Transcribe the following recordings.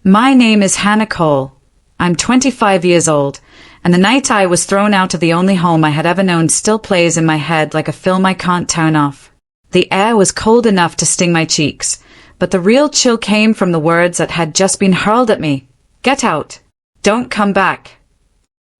My name is Hannah Cole. I'm 25 years old, and the night I was thrown out of the only home I had ever known still plays in my head like a film I can't turn off. The air was cold enough to sting my cheeks, but the real chill came from the words that had just been hurled at me. Get out. Don't come back.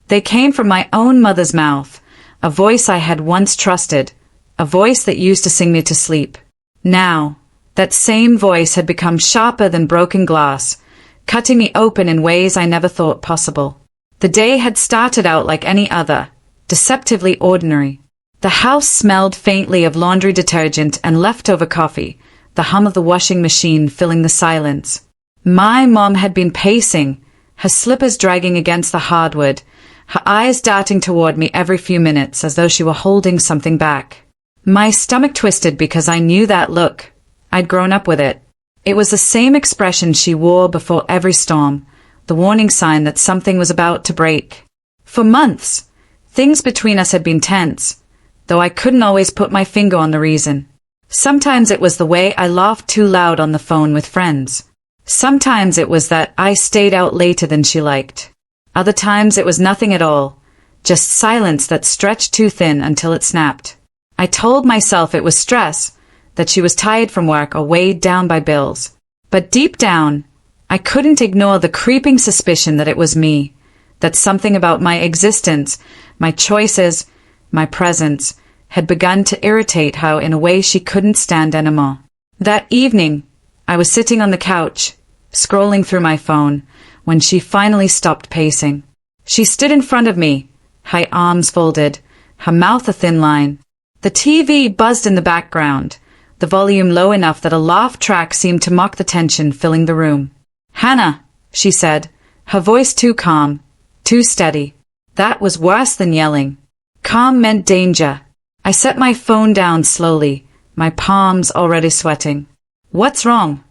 They came from my own mother's mouth, a voice I had once trusted, a voice that used to sing me to sleep. Now, that same voice had become sharper than broken glass, cutting me open in ways I never thought possible. The day had started out like any other, deceptively ordinary. The house smelled faintly of laundry detergent and leftover coffee, the hum of the washing machine filling the silence. My mom had been pacing, her slippers dragging against the hardwood, her eyes darting toward me every few minutes as though she were holding something back. My stomach twisted because I knew that look. I'd grown up with it. It was the same expression she wore before every storm, the warning sign that something was about to break. For months, things between us had been tense, though I couldn't always put my finger on the reason. Sometimes it was the way I laughed too loud on the phone with friends. Sometimes it was that I stayed out later than she liked. Other times it was nothing at all, just silence that stretched too thin until it snapped. I told myself it was stress, that she was tired from work or weighed down by bills. But deep down, I couldn't ignore the creeping suspicion that it was me, that something about my existence, my choices, my presence, had begun to irritate her in a way she couldn't stand anymore. That evening, I was sitting on the couch, scrolling through my phone, when she finally stopped pacing. She stood in front of me, her arms folded, her mouth a thin line. The TV buzzed in the background, the volume low enough that a laugh track seemed to mock the tension filling the room. "Hannah," she said, her voice too calm, too steady. That was worse than yelling. Calm meant danger. I set my phone down slowly, my palms already sweating. "What's wrong?"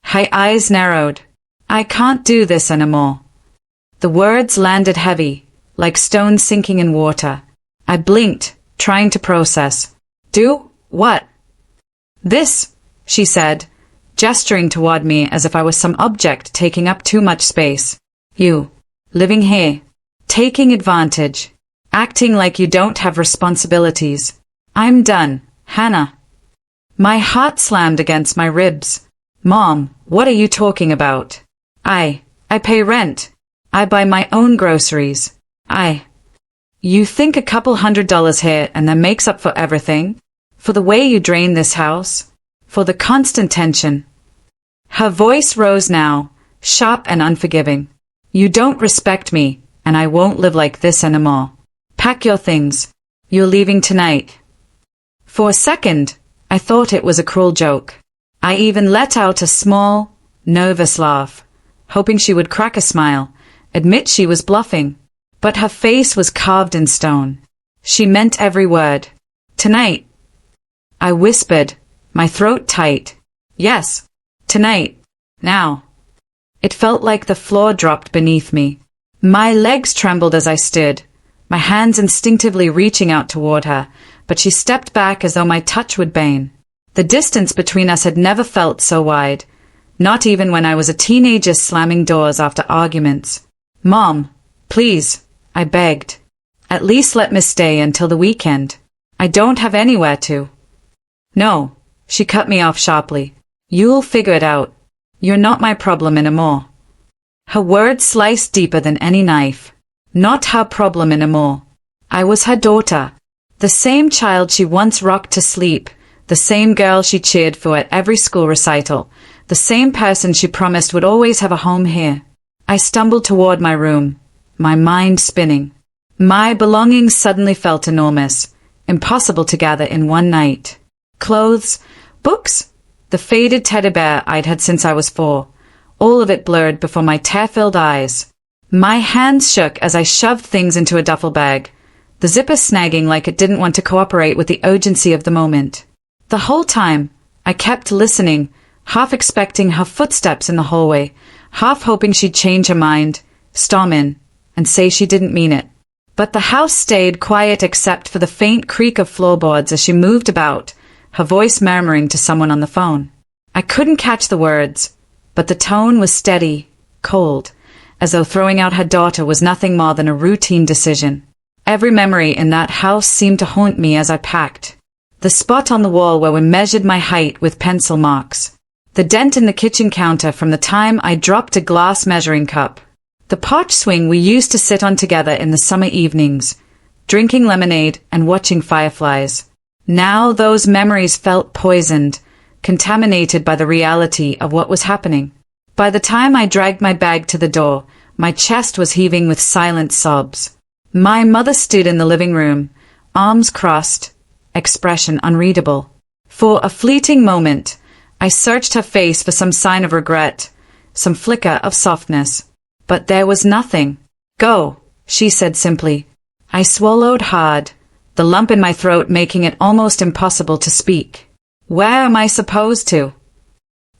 Her eyes narrowed. "I can't do this anymore." The words landed heavy, like stones sinking in water. I blinked, trying to process. "Do what?" "This," she said, gesturing toward me as if I was some object taking up too much space. "You, living here, taking advantage, acting like you don't have responsibilities. I'm done, Hannah." My heart slammed against my ribs. "Mom, what are you talking about? I pay rent. I buy my own groceries. You think a couple $100 here and that makes up for everything? For the way you drain this house? For the constant tension?" Her voice rose now, sharp and unforgiving. "You don't respect me, and I won't live like this anymore. Pack your things. You're leaving tonight." For a second, I thought it was a cruel joke. I even let out a small, nervous laugh, hoping she would crack a smile, admit she was bluffing. But her face was carved in stone. She meant every word. "Tonight," I whispered, my throat tight. "Yes, tonight. Now." It felt like the floor dropped beneath me. My legs trembled as I stood, my hands instinctively reaching out toward her, but she stepped back as though my touch would bane. The distance between us had never felt so wide, not even when I was a teenager slamming doors after arguments. "Mom, please," I begged. "At least let me stay until the weekend. I don't have anywhere to." "No," she cut me off sharply. "You'll figure it out. You're not my problem anymore." Her words sliced deeper than any knife. Not her problem anymore. I was her daughter. The same child she once rocked to sleep, the same girl she cheered for at every school recital, the same person she promised would always have a home here. I stumbled toward my room, my mind spinning. My belongings suddenly felt enormous, impossible to gather in one night. Clothes, books, the faded teddy bear I'd had since I was 4, all of it blurred before my tear-filled eyes. My hands shook as I shoved things into a duffel bag, the zipper snagging like it didn't want to cooperate with the urgency of the moment. The whole time, I kept listening, half expecting her footsteps in the hallway, half hoping she'd change her mind, storm in, and say she didn't mean it. But the house stayed quiet except for the faint creak of floorboards as she moved about, her voice murmuring to someone on the phone. I couldn't catch the words, but the tone was steady, cold, as though throwing out her daughter was nothing more than a routine decision. Every memory in that house seemed to haunt me as I packed. The spot on the wall where we measured my height with pencil marks. The dent in the kitchen counter from the time I dropped a glass measuring cup. The porch swing we used to sit on together in the summer evenings, drinking lemonade and watching fireflies. Now those memories felt poisoned, contaminated by the reality of what was happening. By the time I dragged my bag to the door, my chest was heaving with silent sobs. My mother stood in the living room, arms crossed, expression unreadable. For a fleeting moment, I searched her face for some sign of regret, some flicker of softness. But there was nothing. "Go," she said simply. I swallowed hard, the lump in my throat making it almost impossible to speak. "Where am I supposed to?"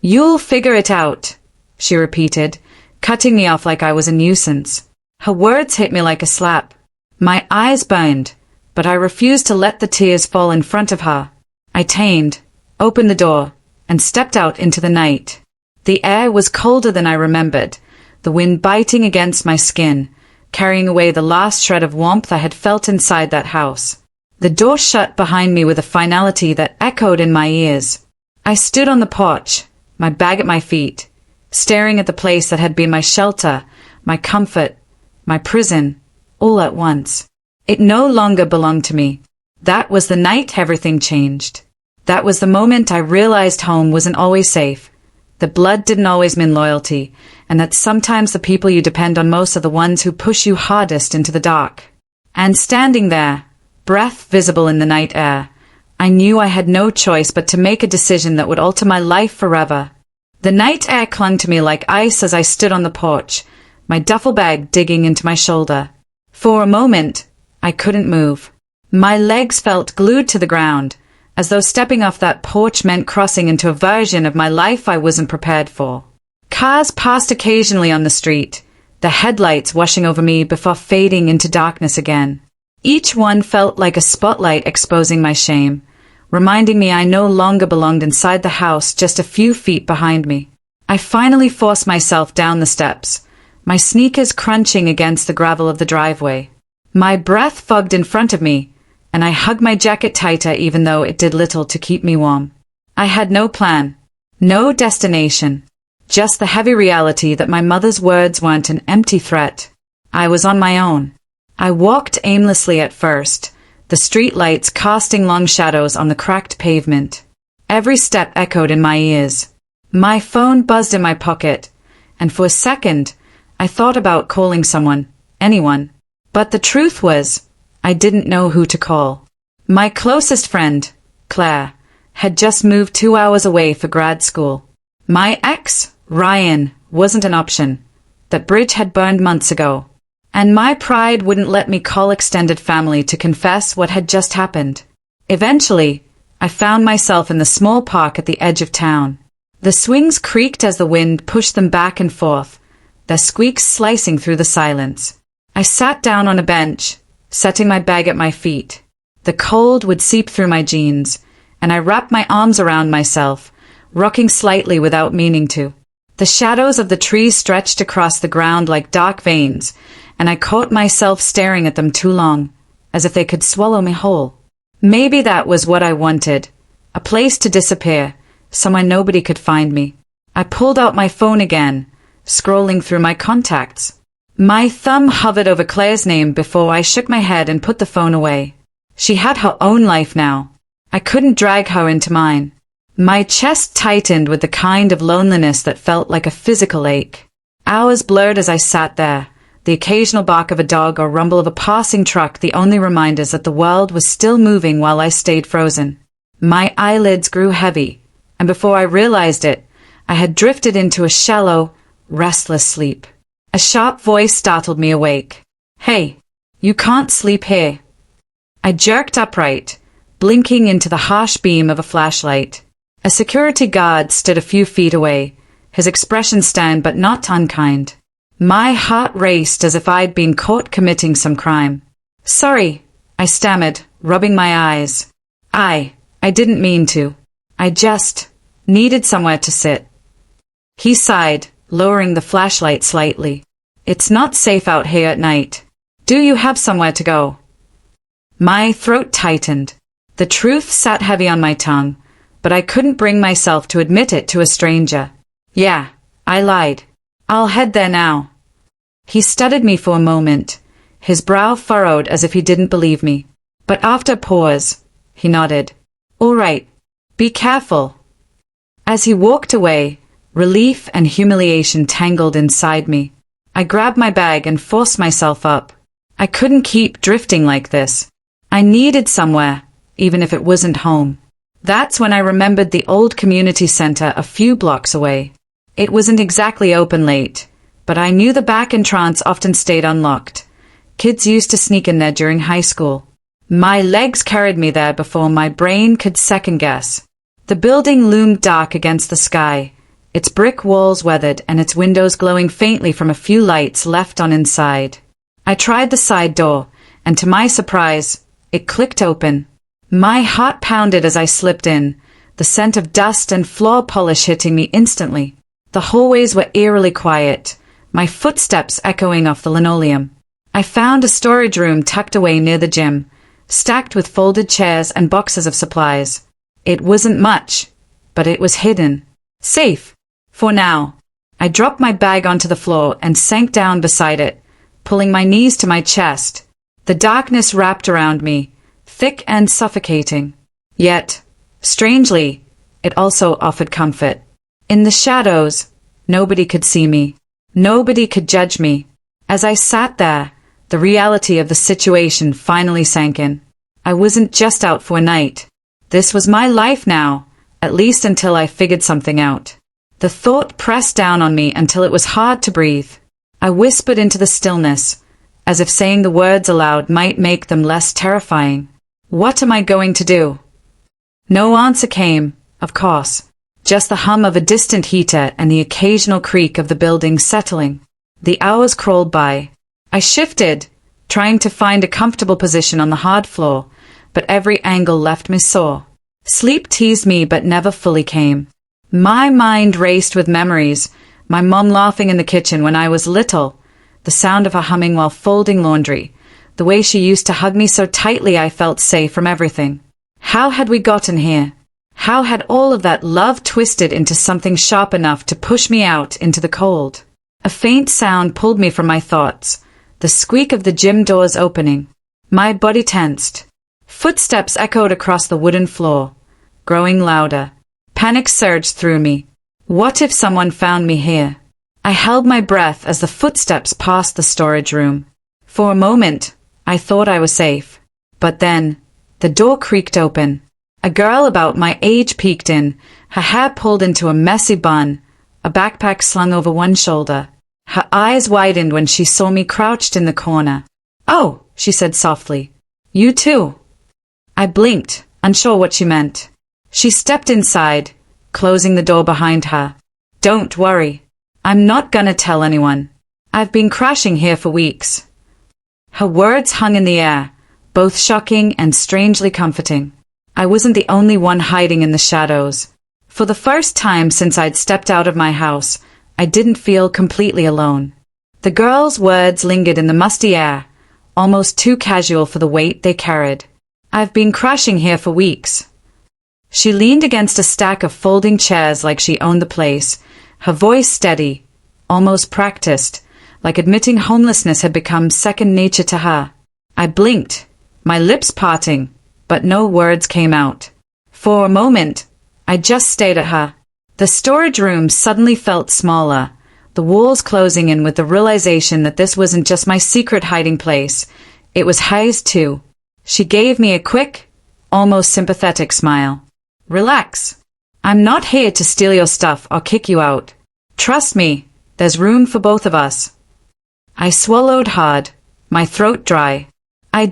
"You'll figure it out," she repeated, cutting me off like I was a nuisance. Her words hit me like a slap. My eyes burned, but I refused to let the tears fall in front of her. I tamed, opened the door, and stepped out into the night. The air was colder than I remembered, the wind biting against my skin, carrying away the last shred of warmth I had felt inside that house. The door shut behind me with a finality that echoed in my ears. I stood on the porch, my bag at my feet, staring at the place that had been my shelter, my comfort, my prison, all at once. It no longer belonged to me. That was the night everything changed. That was the moment I realized home wasn't always safe, that blood didn't always mean loyalty, and that sometimes the people you depend on most are the ones who push you hardest into the dark. And standing there, breath visible in the night air, I knew I had no choice but to make a decision that would alter my life forever. The night air clung to me like ice as I stood on the porch, my duffel bag digging into my shoulder. For a moment, I couldn't move. My legs felt glued to the ground, as though stepping off that porch meant crossing into a version of my life I wasn't prepared for. Cars passed occasionally on the street, the headlights washing over me before fading into darkness again. Each one felt like a spotlight exposing my shame, reminding me I no longer belonged inside the house just a few feet behind me. I finally forced myself down the steps, my sneakers crunching against the gravel of the driveway. My breath fogged in front of me, and I hugged my jacket tighter even though it did little to keep me warm. I had no plan, no destination, just the heavy reality that my mother's words weren't an empty threat. I was on my own. I walked aimlessly at first, the street lights casting long shadows on the cracked pavement. Every step echoed in my ears. My phone buzzed in my pocket, and for a second, I thought about calling someone, anyone. But the truth was, I didn't know who to call. My closest friend, Claire, had just moved 2 hours away for grad school. My ex, Ryan, wasn't an option. That bridge had burned months ago. And my pride wouldn't let me call extended family to confess what had just happened. Eventually, I found myself in the small park at the edge of town. The swings creaked as the wind pushed them back and forth, their squeaks slicing through the silence. I sat down on a bench, setting my bag at my feet. The cold would seep through my jeans, and I wrapped my arms around myself, rocking slightly without meaning to. The shadows of the trees stretched across the ground like dark veins, and I caught myself staring at them too long, as if they could swallow me whole. Maybe that was what I wanted, a place to disappear, somewhere nobody could find me. I pulled out my phone again, scrolling through my contacts. My thumb hovered over Claire's name before I shook my head and put the phone away. She had her own life now. I couldn't drag her into mine. My chest tightened with the kind of loneliness that felt like a physical ache. Hours blurred as I sat there, the occasional bark of a dog or rumble of a passing truck the only reminders that the world was still moving while I stayed frozen. My eyelids grew heavy, and before I realized it, I had drifted into a shallow, restless sleep. A sharp voice startled me awake. "Hey, you can't sleep here." I jerked upright, blinking into the harsh beam of a flashlight. A security guard stood a few feet away, his expression stern but not unkind. My heart raced as if I'd been caught committing some crime. "Sorry," I stammered, rubbing my eyes. I didn't mean to. I just needed somewhere to sit. He sighed, lowering the flashlight slightly. "It's not safe out here at night. Do you have somewhere to go?" My throat tightened. The truth sat heavy on my tongue, but I couldn't bring myself to admit it to a stranger. "Yeah, I lied. I'll head there now." He studied me for a moment, his brow furrowed as if he didn't believe me. But after a pause, he nodded. "All right. Be careful." As he walked away, relief and humiliation tangled inside me. I grabbed my bag and forced myself up. I couldn't keep drifting like this. I needed somewhere, even if it wasn't home. That's when I remembered the old community center a few blocks away. It wasn't exactly open late, but I knew the back entrance often stayed unlocked. Kids used to sneak in there during high school. My legs carried me there before my brain could second guess. The building loomed dark against the sky, its brick walls weathered and its windows glowing faintly from a few lights left on inside. I tried the side door, and to my surprise, it clicked open. My heart pounded as I slipped in, the scent of dust and floor polish hitting me instantly. The hallways were eerily quiet, my footsteps echoing off the linoleum. I found a storage room tucked away near the gym, stacked with folded chairs and boxes of supplies. It wasn't much, but it was hidden. Safe. For now. I dropped my bag onto the floor and sank down beside it, pulling my knees to my chest. The darkness wrapped around me, thick and suffocating. Yet, strangely, it also offered comfort. In the shadows, nobody could see me. Nobody could judge me. As I sat there, the reality of the situation finally sank in. I wasn't just out for a night. This was my life now, at least until I figured something out. The thought pressed down on me until it was hard to breathe. I whispered into the stillness, as if saying the words aloud might make them less terrifying. What am I going to do? No answer came, of course. Just the hum of a distant heater and the occasional creak of the building settling. The hours crawled by. I shifted, trying to find a comfortable position on the hard floor, but every angle left me sore. Sleep teased me but never fully came. My mind raced with memories, my mom laughing in the kitchen when I was little, the sound of her humming while folding laundry, the way she used to hug me so tightly I felt safe from everything. How had we gotten here? How had all of that love twisted into something sharp enough to push me out into the cold? A faint sound pulled me from my thoughts, the squeak of the gym doors opening. My body tensed. Footsteps echoed across the wooden floor, growing louder. Panic surged through me. What if someone found me here? I held my breath as the footsteps passed the storage room. For a moment, I thought I was safe. But then, the door creaked open. A girl about my age peeked in, her hair pulled into a messy bun, a backpack slung over one shoulder. Her eyes widened when she saw me crouched in the corner. "Oh," she said softly. "You too." I blinked, unsure what she meant. She stepped inside, closing the door behind her. "Don't worry. I'm not gonna tell anyone. I've been crashing here for weeks." Her words hung in the air, both shocking and strangely comforting. I wasn't the only one hiding in the shadows. For the first time since I'd stepped out of my house, I didn't feel completely alone. The girl's words lingered in the musty air, almost too casual for the weight they carried. "I've been crashing here for weeks." She leaned against a stack of folding chairs like she owned the place, her voice steady, almost practiced, like admitting homelessness had become second nature to her. I blinked, my lips parting, but no words came out. For a moment, I just stared at her. The storage room suddenly felt smaller, the walls closing in with the realization that this wasn't just my secret hiding place, it was hers too. She gave me a quick, almost sympathetic smile. "Relax. I'm not here to steal your stuff or kick you out. Trust me, there's room for both of us." I swallowed hard, my throat dry. I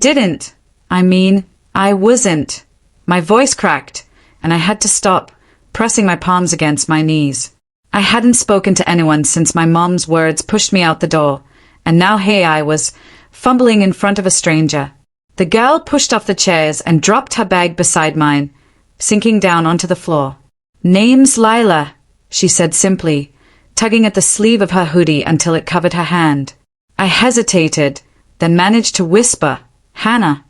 wasn't. My voice cracked, and I had to stop, pressing my palms against my knees. I hadn't spoken to anyone since my mom's words pushed me out the door, and now here I was, fumbling in front of a stranger. The girl pushed off the chairs and dropped her bag beside mine, sinking down onto the floor. "Name's Lila," she said simply, tugging at the sleeve of her hoodie until it covered her hand. I hesitated, then managed to whisper, "Hannah."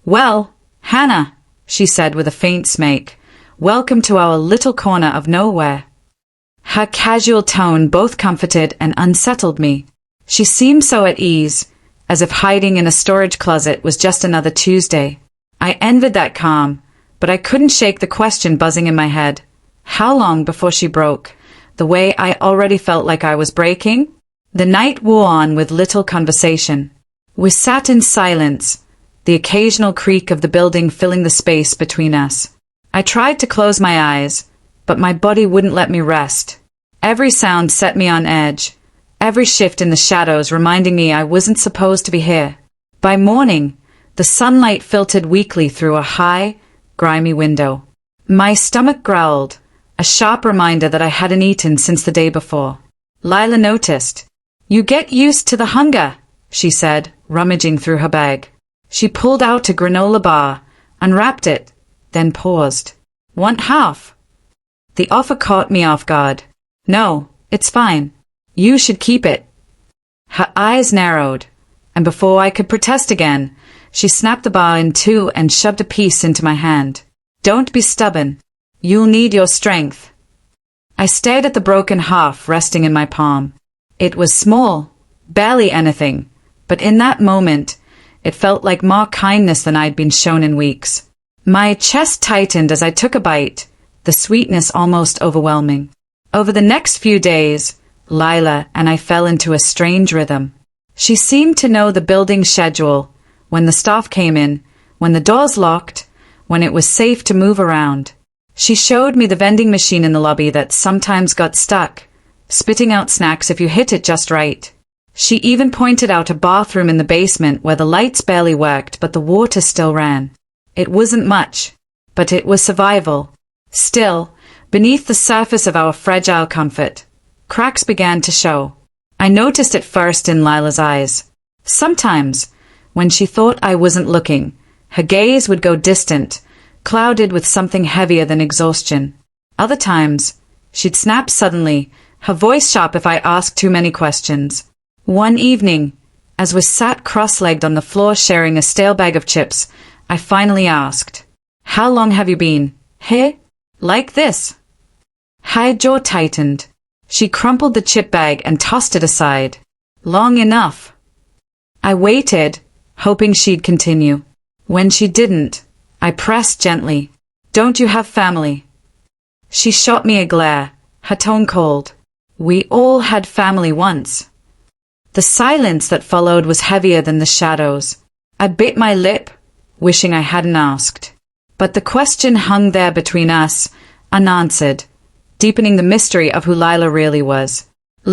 "Well, Hannah," she said with a faint smirk, "welcome to our little corner of nowhere." Her casual tone both comforted and unsettled me. She seemed so at ease, as if hiding in a storage closet was just another Tuesday. I envied that calm, but I couldn't shake the question buzzing in my head. How long before she broke, the way I already felt like I was breaking? The night wore on with little conversation. We sat in silence, the occasional creak of the building filling the space between us. I tried to close my eyes, but my body wouldn't let me rest. Every sound set me on edge, every shift in the shadows reminding me I wasn't supposed to be here. By morning, the sunlight filtered weakly through a high, grimy window. My stomach growled, a sharp reminder that I hadn't eaten since the day before. Lila noticed. "You get used to the hunger," she said, rummaging through her bag. She pulled out a granola bar, unwrapped it, then paused. "Want half?" The offer caught me off guard. "No, it's fine. You should keep it." Her eyes narrowed, and before I could protest again, she snapped the bar in two and shoved a piece into my hand. "Don't be stubborn. You'll need your strength." I stared at the broken half resting in my palm. It was small, barely anything, but in that moment, it felt like more kindness than I'd been shown in weeks. My chest tightened as I took a bite, the sweetness almost overwhelming. Over the next few days, Lila and I fell into a strange rhythm. She seemed to know the building's schedule, when the staff came in, when the doors locked, when it was safe to move around. She showed me the vending machine in the lobby that sometimes got stuck, spitting out snacks if you hit it just right. She even pointed out a bathroom in the basement where the lights barely worked but the water still ran. It wasn't much, but it was survival. Still, beneath the surface of our fragile comfort, cracks began to show. I noticed it first in Lila's eyes. Sometimes, when she thought I wasn't looking, her gaze would go distant, clouded with something heavier than exhaustion. Other times, she'd snap suddenly, her voice sharp if I asked too many questions. One evening, as we sat cross-legged on the floor sharing a stale bag of chips, I finally asked, "How long have you been here? Like this?" Her jaw tightened. She crumpled the chip bag and tossed it aside. "Long enough." I waited, hoping she'd continue. When she didn't, I pressed gently. "Don't you have family?" She shot me a glare, her tone cold. "We all had family once." The silence that followed was heavier than the shadows. I bit my lip, wishing I hadn't asked. But the question hung there between us, unanswered, deepening the mystery of who Lila really was.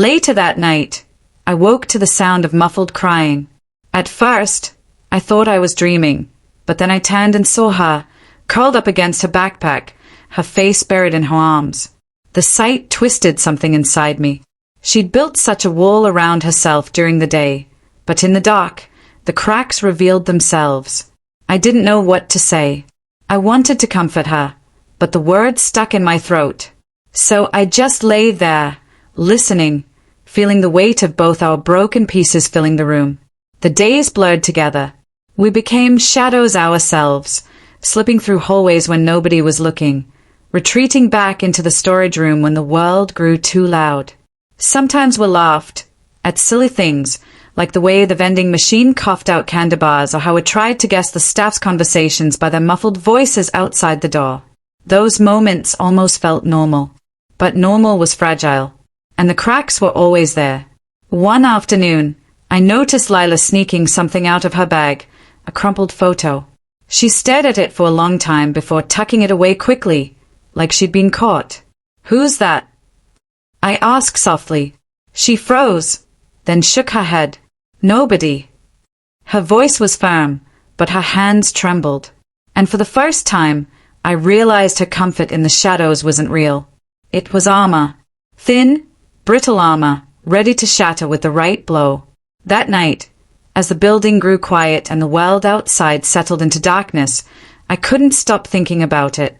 Later that night, I woke to the sound of muffled crying. At first, I thought I was dreaming, but then I turned and saw her, curled up against her backpack, her face buried in her arms. The sight twisted something inside me. She'd built such a wall around herself during the day, but in the dark, the cracks revealed themselves. I didn't know what to say. I wanted to comfort her, but the words stuck in my throat. So I just lay there, listening, feeling the weight of both our broken pieces filling the room. The days blurred together. We became shadows ourselves, slipping through hallways when nobody was looking, retreating back into the storage room when the world grew too loud. Sometimes we laughed at silly things, like the way the vending machine coughed out candy bars or how we tried to guess the staff's conversations by their muffled voices outside the door. Those moments almost felt normal. But normal was fragile, and the cracks were always there. One afternoon, I noticed Lila sneaking something out of her bag, a crumpled photo. She stared at it for a long time before tucking it away quickly, like she'd been caught. "Who's that?" I asked softly. She froze, then shook her head. "Nobody." Her voice was firm, but her hands trembled. And for the first time, I realized her comfort in the shadows wasn't real. It was armor. Thin, brittle armor, ready to shatter with the right blow. That night, as the building grew quiet and the world outside settled into darkness, I couldn't stop thinking about it.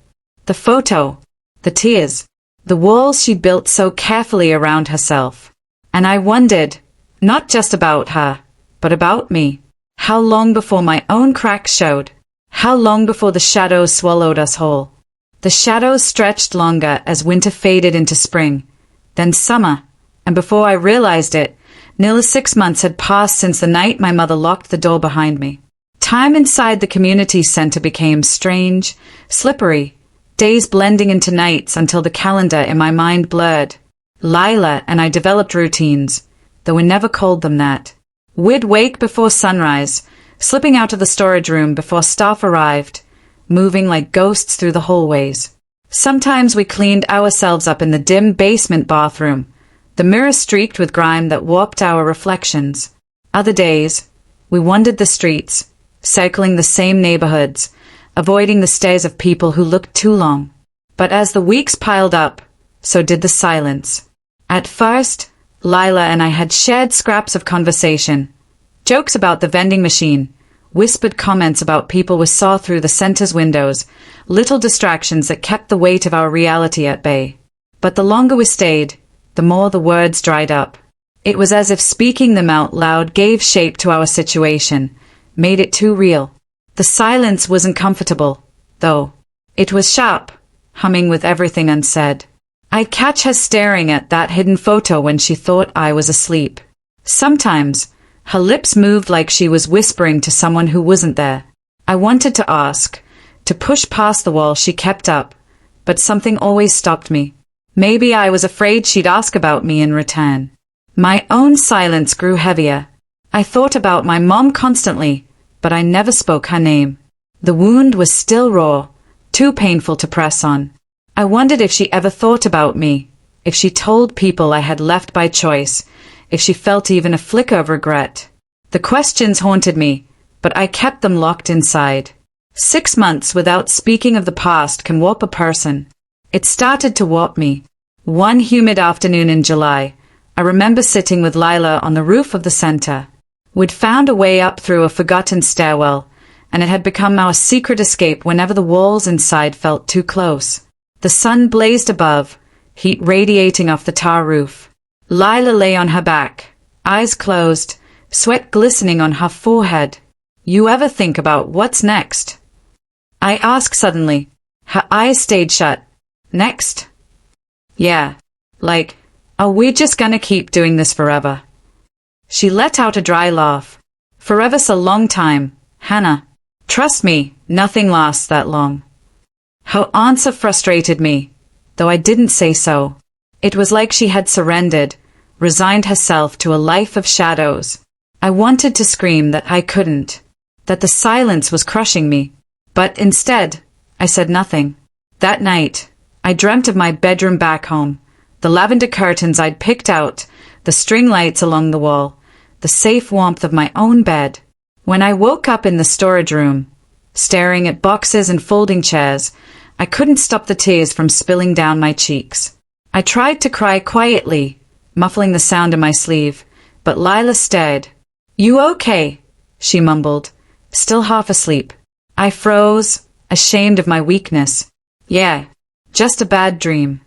The photo, the tears, the walls she built so carefully around herself. And I wondered, not just about her, but about me. How long before my own cracks showed? How long before the shadows swallowed us whole? The shadows stretched longer as winter faded into spring, then summer, and before I realized it, nearly 6 months had passed since the night my mother locked the door behind me. Time inside the community center became strange, slippery, days blending into nights until the calendar in my mind blurred. Lila and I developed routines, though we never called them that. We'd wake before sunrise, slipping out of the storage room before staff arrived, moving like ghosts through the hallways. Sometimes we cleaned ourselves up in the dim basement bathroom, the mirror streaked with grime that warped our reflections. Other days, we wandered the streets, circling the same neighborhoods, avoiding the stares of people who looked too long. But as the weeks piled up, so did the silence. At first, Lila and I had shared scraps of conversation, jokes about the vending machine, whispered comments about people we saw through the center's windows, little distractions that kept the weight of our reality at bay. But the longer we stayed, the more the words dried up. It was as if speaking them out loud gave shape to our situation, made it too real. The silence wasn't comfortable, though. It was sharp, humming with everything unsaid. I'd catch her staring at that hidden photo when she thought I was asleep. Sometimes, her lips moved like she was whispering to someone who wasn't there. I wanted to ask, to push past the wall she kept up, but something always stopped me. Maybe I was afraid she'd ask about me in return. My own silence grew heavier. I thought about my mom constantly, but I never spoke her name. The wound was still raw, too painful to press on. I wondered if she ever thought about me, if she told people I had left by choice, if she felt even a flicker of regret. The questions haunted me, but I kept them locked inside. 6 months without speaking of the past can warp a person. It started to warp me. One humid afternoon in July, I remember sitting with Lila on the roof of the center. We'd found a way up through a forgotten stairwell, and it had become our secret escape whenever the walls inside felt too close. The sun blazed above, heat radiating off the tar roof. Lila lay on her back, eyes closed, sweat glistening on her forehead. You ever think about what's next? I asked suddenly. Her eyes stayed shut. Next? Yeah. Like, are we just gonna keep doing this forever? She let out a dry laugh. Forever's a long time, Hannah. Trust me, nothing lasts that long. Her answer frustrated me, though I didn't say so. It was like she had surrendered, resigned herself to a life of shadows. I wanted to scream that I couldn't, that the silence was crushing me. But instead, I said nothing. That night, I dreamt of my bedroom back home, the lavender curtains I'd picked out, the string lights along the wall, the safe warmth of my own bed. When I woke up in the storage room, staring at boxes and folding chairs, I couldn't stop the tears from spilling down my cheeks. I tried to cry quietly, muffling the sound in my sleeve, but Lila stared. You okay? She mumbled, still half asleep. I froze, ashamed of my weakness. Yeah, just a bad dream.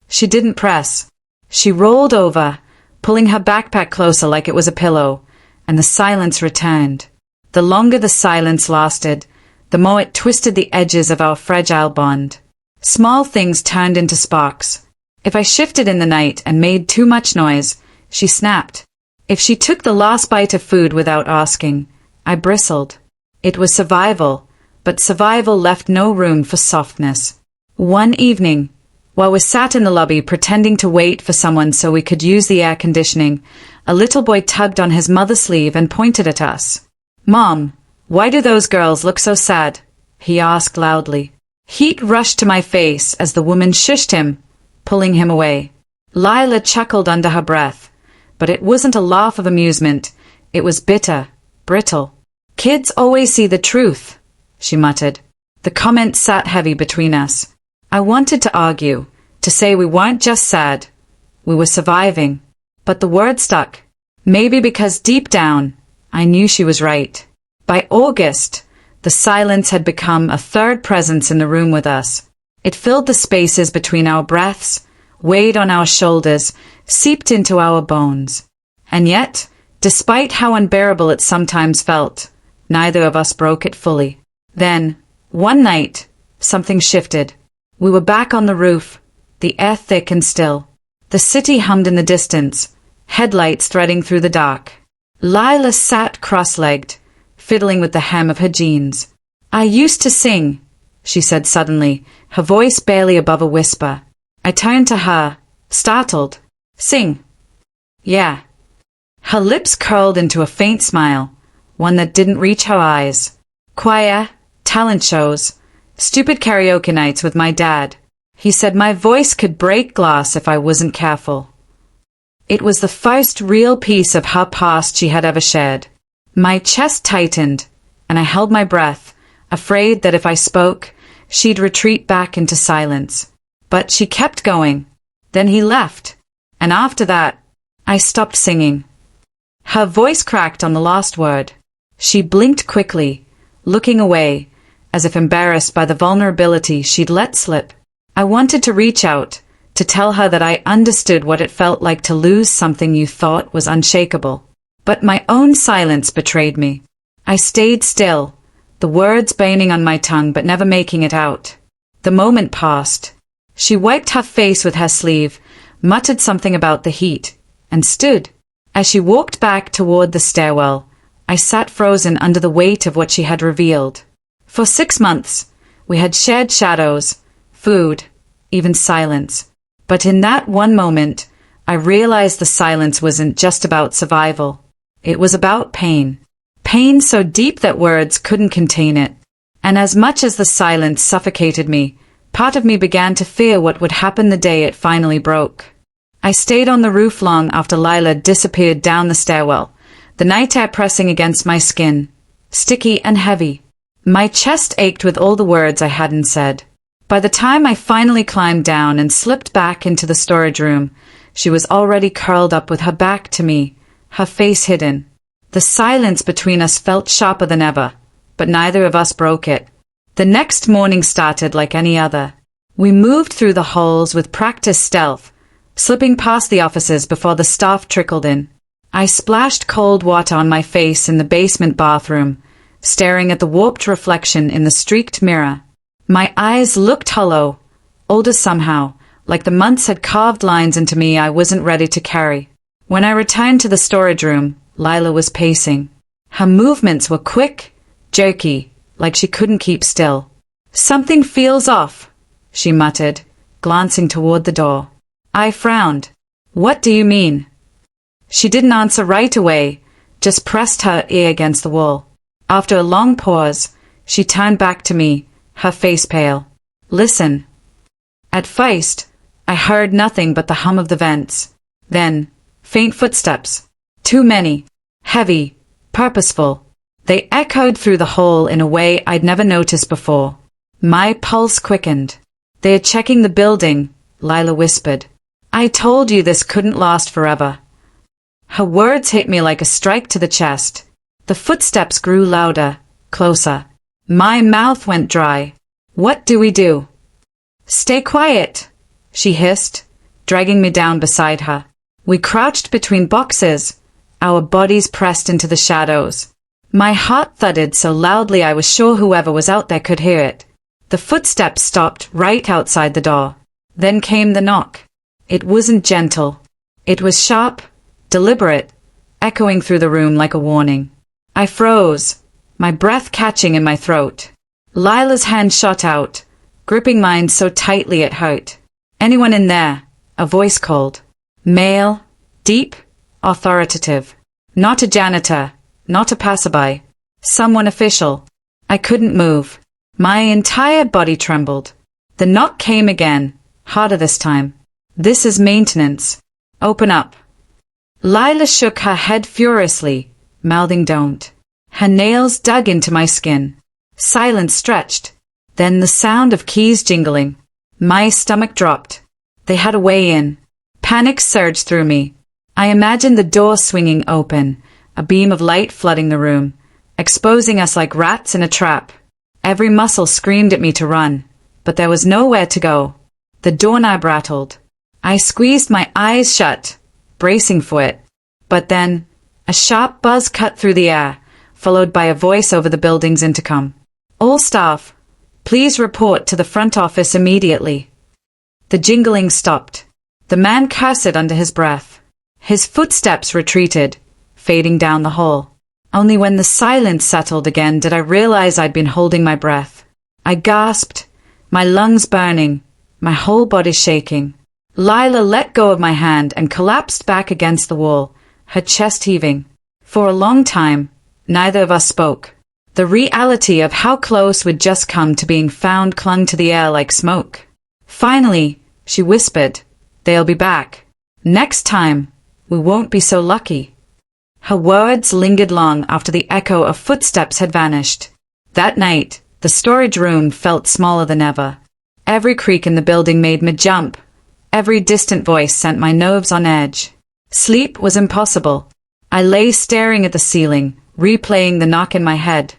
She didn't press. She rolled over, pulling her backpack closer like it was a pillow, and the silence returned. The longer the silence lasted, the more it twisted the edges of our fragile bond. Small things turned into sparks. If I shifted in the night and made too much noise, she snapped. If she took the last bite of food without asking, I bristled. It was survival, but survival left no room for softness. One evening, while we sat in the lobby pretending to wait for someone so we could use the air conditioning, a little boy tugged on his mother's sleeve and pointed at us. Mom, why do those girls look so sad? He asked loudly. Heat rushed to my face as the woman shushed him, pulling him away. Lila chuckled under her breath, but it wasn't a laugh of amusement. It was bitter, brittle. Kids always see the truth, she muttered. The comment sat heavy between us. I wanted to argue, to say we weren't just sad. We were surviving. But the word stuck. Maybe because deep down, I knew she was right. By August, the silence had become a third presence in the room with us. It filled the spaces between our breaths, weighed on our shoulders, seeped into our bones. And yet, despite how unbearable it sometimes felt, neither of us broke it fully. Then, one night, something shifted. We were back on the roof, the air thick and still. The city hummed in the distance, headlights threading through the dark. Lila sat cross-legged, fiddling with the hem of her jeans. "I used to sing," she said suddenly, her voice barely above a whisper. I turned to her, startled. "Sing?" "Yeah." Her lips curled into a faint smile, one that didn't reach her eyes. "Choir, talent shows, stupid karaoke nights with my dad. He said my voice could break glass if I wasn't careful." It was the first real piece of her past she had ever shared. My chest tightened, and I held my breath, afraid that if I spoke, she'd retreat back into silence. But she kept going. Then he left, and after that, I stopped singing. Her voice cracked on the last word. She blinked quickly, looking away, as if embarrassed by the vulnerability she'd let slip. I wanted to reach out, to tell her that I understood what it felt like to lose something you thought was unshakable. But my own silence betrayed me. I stayed still, the words burning on my tongue but never making it out. The moment passed. She wiped her face with her sleeve, muttered something about the heat, and stood. As she walked back toward the stairwell, I sat frozen under the weight of what she had revealed. For 6 months, we had shared shadows, food, even silence. But in that one moment, I realized the silence wasn't just about survival. It was about pain. Pain so deep that words couldn't contain it. And as much as the silence suffocated me, part of me began to fear what would happen the day it finally broke. I stayed on the roof long after Lila disappeared down the stairwell, the night air pressing against my skin, sticky and heavy. My chest ached with all the words I hadn't said. By the time I finally climbed down and slipped back into the storage room, she was already curled up with her back to me, her face hidden. The silence between us felt sharper than ever, but neither of us broke it. The next morning started like any other. We moved through the halls with practiced stealth, slipping past the offices before the staff trickled in. I splashed cold water on my face in the basement bathroom, staring at the warped reflection in the streaked mirror. My eyes looked hollow, older somehow, like the months had carved lines into me I wasn't ready to carry. When I returned to the storage room, Lila was pacing. Her movements were quick, jerky, like she couldn't keep still. "Something feels off," she muttered, glancing toward the door. I frowned. "What do you mean?" She didn't answer right away, just pressed her ear against the wall. After a long pause, she turned back to me, her face pale. "Listen." At first, I heard nothing but the hum of the vents. Then, faint footsteps. Too many. Heavy. Purposeful. They echoed through the hall in a way I'd never noticed before. My pulse quickened. "They're checking the building," Lila whispered. "I told you this couldn't last forever." Her words hit me like a strike to the chest. The footsteps grew louder, closer. My mouth went dry. "What do we do?" "Stay quiet," she hissed, dragging me down beside her. We crouched between boxes, our bodies pressed into the shadows. My heart thudded so loudly I was sure whoever was out there could hear it. The footsteps stopped right outside the door. Then came the knock. It wasn't gentle. It was sharp, deliberate, echoing through the room like a warning. I froze, my breath catching in my throat. Lila's hand shot out, gripping mine so tightly it hurt. "Anyone in there?" a voice called. Male, deep, authoritative. Not a janitor, not a passerby. Someone official. I couldn't move. My entire body trembled. The knock came again, harder this time. "This is maintenance. Open up." Lila shook her head furiously, mouthing "Don't." Her nails dug into my skin. Silence stretched. Then the sound of keys jingling. My stomach dropped. They had a way in. Panic surged through me. I imagined the door swinging open, a beam of light flooding the room, exposing us like rats in a trap. Every muscle screamed at me to run, but there was nowhere to go. The doorknob rattled. I squeezed my eyes shut, bracing for it. But then, a sharp buzz cut through the air, followed by a voice over the building's intercom. All staff, please report to the front office immediately. The jingling stopped. The man cursed under his breath. His footsteps retreated, fading down the hall. Only when the silence settled again did I realize I'd been holding my breath. I gasped, my lungs burning, my whole body shaking. Lila let go of my hand and collapsed back against the wall, her chest heaving. For a long time, neither of us spoke. The reality of how close we'd just come to being found clung to the air like smoke. Finally, she whispered, "They'll be back. Next time, we won't be so lucky." Her words lingered long after the echo of footsteps had vanished. That night, the storage room felt smaller than ever. Every creak in the building made me jump. Every distant voice sent my nerves on edge. Sleep was impossible. I lay staring at the ceiling, replaying the knock in my head.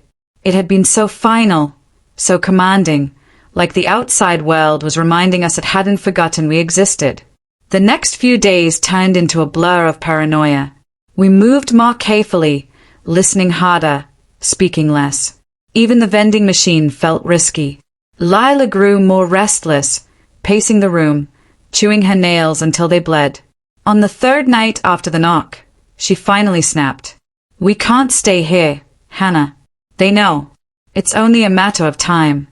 It had been so final, so commanding, like the outside world was reminding us it hadn't forgotten we existed. The next few days turned into a blur of paranoia. We moved more carefully, listening harder, speaking less. Even the vending machine felt risky. Lila grew more restless, pacing the room, chewing her nails until they bled. On the third night after the knock, she finally snapped. "We can't stay here, Hannah. They know. It's only a matter of time."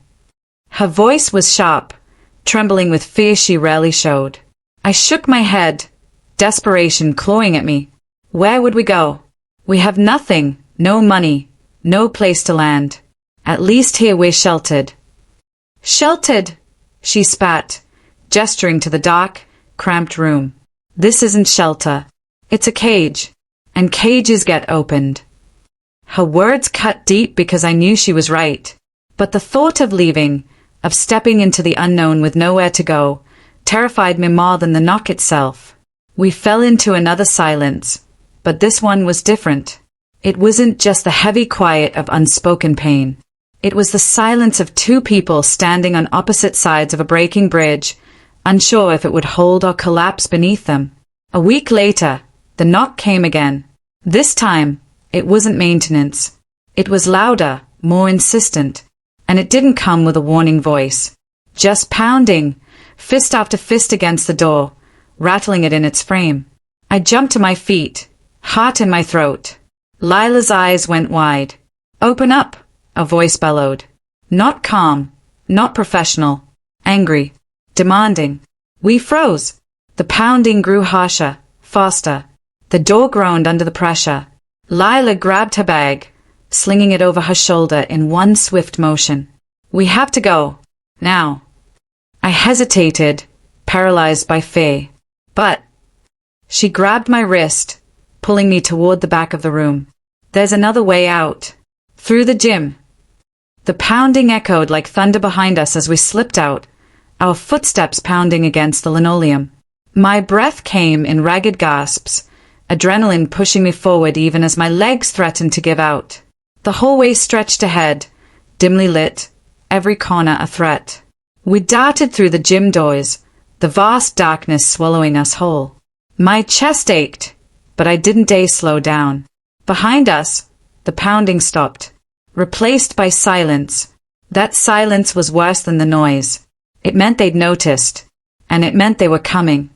Her voice was sharp, trembling with fear she rarely showed. I shook my head, desperation clawing at me. Where would we go? We have nothing, no money, no place to land. At least here we're sheltered. Sheltered, she spat, gesturing to the dark, cramped room. This isn't shelter. It's a cage, and cages get opened. Her words cut deep because I knew she was right. But the thought of leaving, of stepping into the unknown with nowhere to go, terrified me more than the knock itself. We fell into another silence. But this one was different. It wasn't just the heavy quiet of unspoken pain. It was the silence of two people standing on opposite sides of a breaking bridge, unsure if it would hold or collapse beneath them. A week later, the knock came again. This time, it wasn't maintenance. It was louder, more insistent. And it didn't come with a warning voice. Just pounding, fist after fist against the door, rattling it in its frame. I jumped to my feet, heart in my throat. Lila's eyes went wide. "Open up," a voice bellowed. Not calm, not professional, angry, demanding. We froze. The pounding grew harsher, faster. The door groaned under the pressure. Lila grabbed her bag, slinging it over her shoulder in one swift motion. "We have to go. Now." I hesitated, paralyzed by fear. But she grabbed my wrist, pulling me toward the back of the room. "There's another way out. Through the gym." The pounding echoed like thunder behind us as we slipped out, our footsteps pounding against the linoleum. My breath came in ragged gasps, adrenaline pushing me forward even as my legs threatened to give out. The hallway stretched ahead, dimly lit, every corner a threat. We darted through the gym doors, the vast darkness swallowing us whole. My chest ached, but I didn't dare slow down. Behind us, the pounding stopped, replaced by silence. That silence was worse than the noise. It meant they'd noticed, and it meant they were coming.